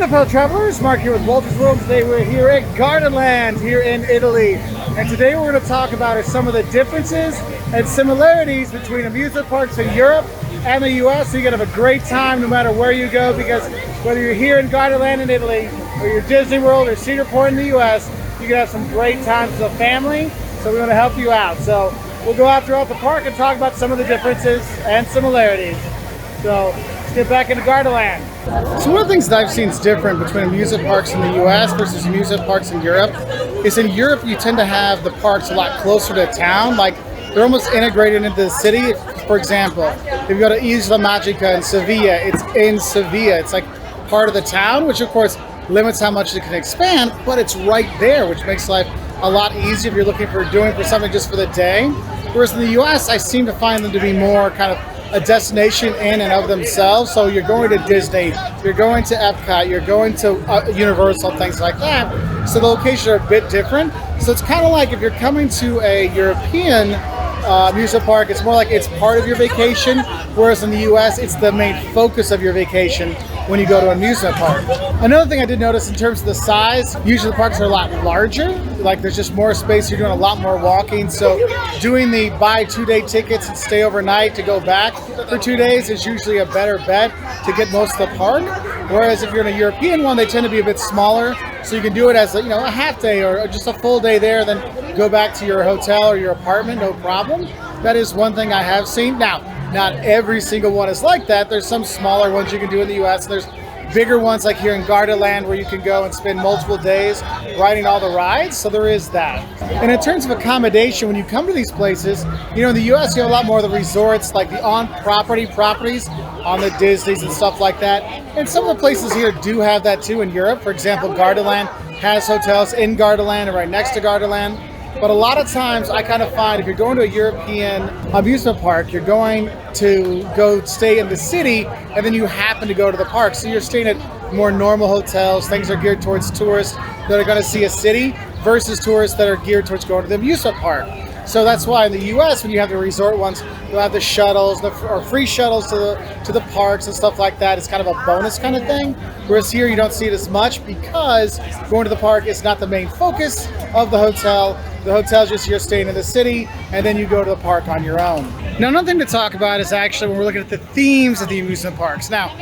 up, fellow travelers? Mark here with Wolters World. Today we're here at Gardaland here in Italy. And today we're going to talk about some of the differences and similarities between amusement parks in Europe and the US. So you can have a great time no matter where you go, because whether you're here in Gardaland in Italy or you're Disney World or Cedar Point in the US, you can have some great times as a family. So we want to help you out. So we'll go out throughout the park and talk about some of the differences and similarities. So let's get back into Gardaland. So one of the things that I've seen is different between amusement parks in the US versus amusement parks in Europe is in Europe you tend to have the parks a lot closer to town. Like they're almost integrated into the city. For example, if you go to Isla Magica in Sevilla, it's in Sevilla. It's like part of the town, which of course limits how much it can expand, but it's right there, which makes life a lot easier if you're looking for something just for the day. Whereas in the US, I seem to find them to be more kind of a destination in and of themselves. So you're going to Disney, you're going to Epcot, you're going to Universal, things like that. So the locations are a bit different. So it's kind of like if you're coming to a European amusement park, it's more like it's part of your vacation, whereas in the US, it's the main focus of your vacation when you go to an amusement park. Another thing I did notice in terms of the size, usually the parks are a lot larger. Like there's just more space, you're doing a lot more walking. So doing the buy 2-day tickets and stay overnight to go back for 2 days is usually a better bet to get most of the park. Whereas if you're in a European one, they tend to be a bit smaller. So you can do it as a half day or just a full day there, then go back to your hotel or your apartment, no problem. That is one thing I have seen. Now, not every single one is like that. There's some smaller ones you can do in the US. There's bigger ones like here in Gardaland where you can go and spend multiple days riding all the rides. So there is that. And in terms of accommodation, when you come to these places, in the US you have a lot more of the resorts, like the on-property properties on the Disneys and stuff like that. And some of the places here do have that too in Europe. For example, Gardaland has hotels in Gardaland and right next to Gardaland. But a lot of times I kind of find if you're going to a European amusement park, you're going to go stay in the city and then you happen to go to the park. So you're staying at more normal hotels. Things are geared towards tourists that are going to see a city versus tourists that are geared towards going to the amusement park. So that's why in the US, when you have the resort ones, you'll have the shuttles or free shuttles to the parks and stuff like that. It's kind of a bonus kind of thing. Whereas here you don't see it as much because going to the park is not the main focus of the hotel. The hotel's just you're staying in the city and then you go to the park on your own. Now, another thing to talk about is actually when we're looking at the themes of the amusement parks. Now,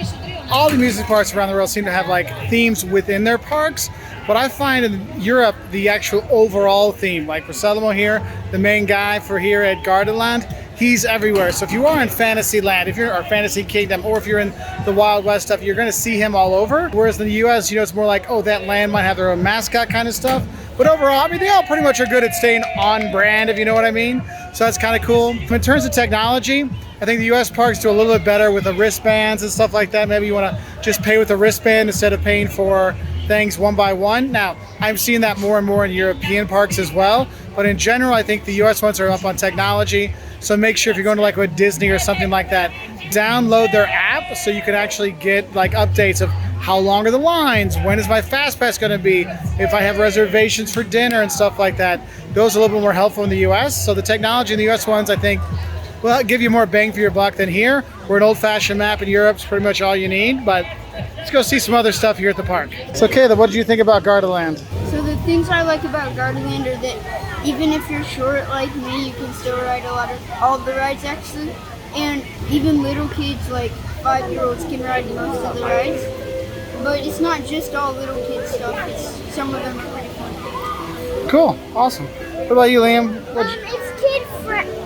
all the amusement parks around the world seem to have like themes within their parks. But I find in Europe, the actual overall theme, like for Salamo here, the main guy for here at Gardaland, he's everywhere. So if you are in Fantasyland, if you're or Fantasy Kingdom, or if you're in the Wild West stuff, you're going to see him all over. Whereas in the US, it's more like, oh, that land might have their own mascot kind of stuff. But overall, I mean, they all pretty much are good at staying on brand, if you know what I mean. So that's kind of cool. In terms of technology, I think the US parks do a little bit better with the wristbands and stuff like that. Maybe you want to just pay with a wristband instead of paying for things one by one. Now, I'm seeing that more and more in European parks as well. But in general, I think the US ones are up on technology. So make sure if you're going to like a Disney or something like that, download their app so you can actually get like updates of how long are the lines, when is my fast pass going to be, if I have reservations for dinner and stuff like that. Those are a little bit more helpful in the US. So the technology in the US ones, I think, will give you more bang for your buck than here. Where an old-fashioned map in Europe is pretty much all you need. But let's go see some other stuff here at the park. So Kayla, what did you think about Gardaland? So the things I like about Gardaland are that even if you're short like me, you can still ride all of the rides actually. And even little kids like 5-year-olds can ride most of the rides. But it's not just all little kids stuff, some of them are pretty fun. Cool, awesome. What about you, Liam?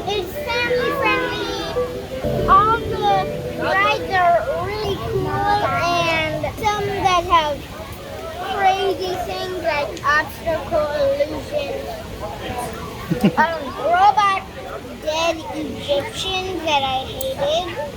It's family friendly. All the rides are really cool, and some that have crazy things like obstacle illusions. Robot dead Egyptians that I hated.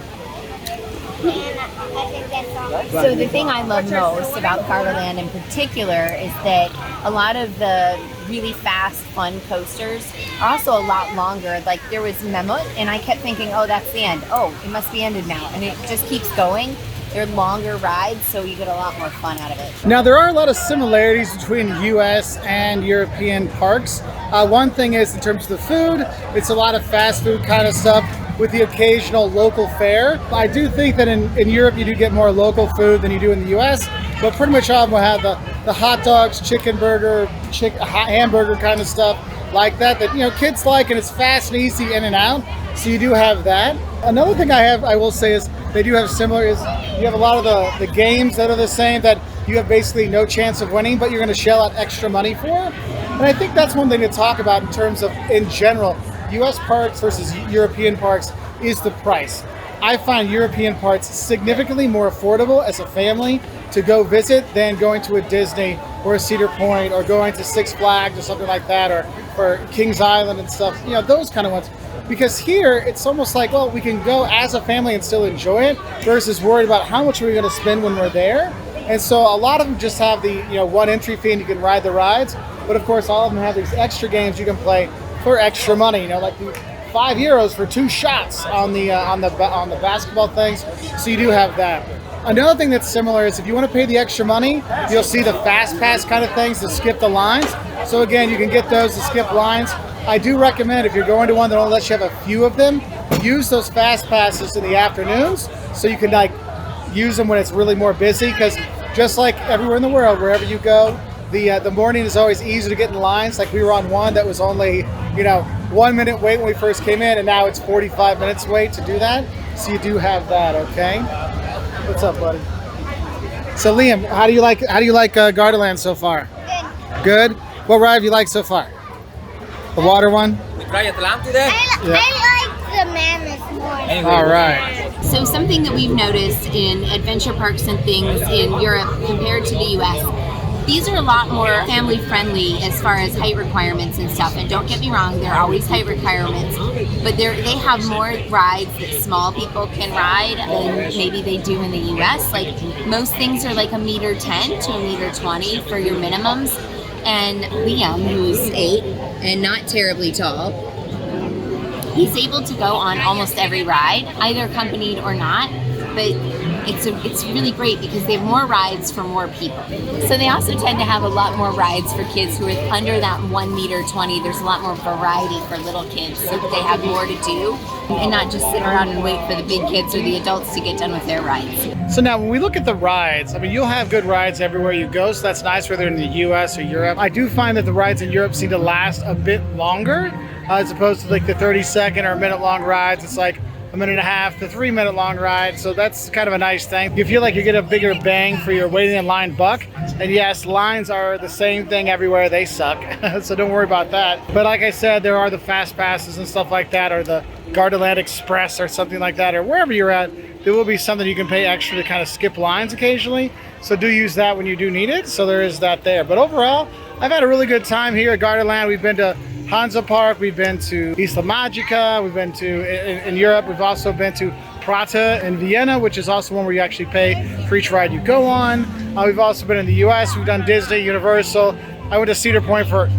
And I think that's all. So the thing I love most about Gardaland in particular is that a lot of the really fast, fun coasters are also a lot longer. Like there was Mammoth, and I kept thinking, oh, that's the end. Oh, it must be ended now. And it just keeps going. They're longer rides, so you get a lot more fun out of it. Now, there are a lot of similarities between US and European parks. One thing is in terms of the food, it's a lot of fast food kind of stuff with the occasional local fare. I do think that in Europe you do get more local food than you do in the US. but pretty much all of them will have the hot dogs, chicken burger, hamburger kind of stuff like that you know kids like, and it's fast and easy in and out. So you do have that. Another thing I will say is they do have similar is you have a lot of the games that are the same that you have basically no chance of winning, but you're going to shell out extra money for. And I think that's one thing to talk about in terms of, in general, U.S. parks versus European parks is the price. I find European parks significantly more affordable as a family to go visit than going to a Disney or a Cedar Point or going to Six Flags or something like that, or Kings Island and stuff, you know, those kind of ones. Because here, it's almost like, well, we can go as a family and still enjoy it versus worried about how much are we going to spend when we're there. And so a lot of them just have the, you know, one entry fee and you can ride the rides. But of course, all of them have these extra games you can play for extra money, you know, like the €5 for 2 shots on the basketball things. So you do have that. Another thing that's similar is if you want to pay the extra money, you'll see the fast pass kind of things to skip the lines. So again, you can get those to skip lines. I do recommend if you're going to one that only lets you have a few of them, use those fast passes in the afternoons so you can like use them when it's really more busy, because just like everywhere in the world, wherever you go, the morning is always easier to get in lines. Like we were on one that was only, you know, 1 minute wait when we first came in, and now it's 45 minutes wait to do that. So you do have that, okay? What's up, buddy? So Liam, how do you like Gardaland so far? Good. Good? What ride have you liked so far? The water one? I like the mammoth more. All right. So something that we've noticed in adventure parks and things in Europe compared to the US, these are a lot more family friendly as far as height requirements and stuff. And don't get me wrong, there are always height requirements, but they have more rides that small people can ride than maybe they do in the US. Like most things are like 1.10 to 1.20 for your minimums. And Liam, who's 8 and not terribly tall, he's able to go on almost every ride, either accompanied or not. But it's really great because they have more rides for more people. So they also tend to have a lot more rides for kids who are under that 1.20 There's a lot more variety for little kids, so that they have more to do and not just sit around and wait for the big kids or the adults to get done with their rides. So now when we look at the rides, I mean, you'll have good rides everywhere you go, so that's nice whether in the US or Europe. I do find that the rides in Europe seem to last a bit longer as opposed to like the 30-second or minute-long rides. It's like 1.5 minute to 3 minute long ride, so that's kind of a nice thing. You feel like you get a bigger bang for your waiting in line buck. And yes, lines are the same thing everywhere, they suck. So don't worry about that. But like I said, there are the fast passes and stuff like that, or the Gardaland Express or something like that, or wherever you're at, there will be something you can pay extra to kind of skip lines occasionally. So do use that when you do need it. So there is that there. But overall, I've had a really good time here at Gardaland. We've been to Hansa Park, we've been to Isla Magica, we've been to, in Europe, we've also been to Prater in Vienna, which is also one where you actually pay for each ride you go on. We've also been in the US, we've done Disney, Universal. I went to Cedar Point for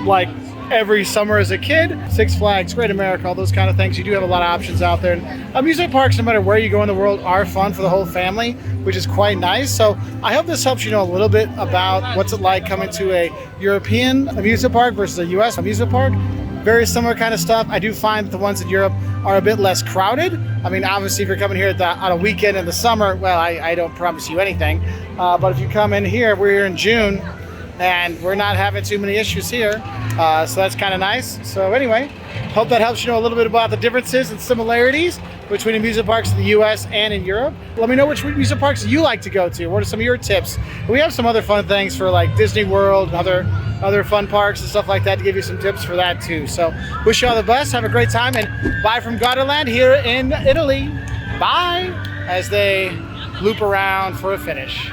like every summer as a kid. Six Flags, Great America, all those kind of things. You do have a lot of options out there. And amusement parks, no matter where you go in the world, are fun for the whole family, which is quite nice. So I hope this helps you know a little bit about what's it like coming to a European amusement park versus a US amusement park. Very similar kind of stuff. I do find that the ones in Europe are a bit less crowded. I mean, obviously, if you're coming here on a weekend in the summer, well, I don't promise you anything. But if you come in here, we're here in June, and we're not having too many issues here. So that's kind of nice. So anyway, hope that helps you know a little bit about the differences and similarities between amusement parks in the US and in Europe. Let me know which amusement parks you like to go to. What are some of your tips? We have some other fun things for like Disney World and other fun parks and stuff like that to give you some tips for that too. So wish you all the best. Have a great time, and bye from Gardaland here in Italy. Bye, as they loop around for a finish.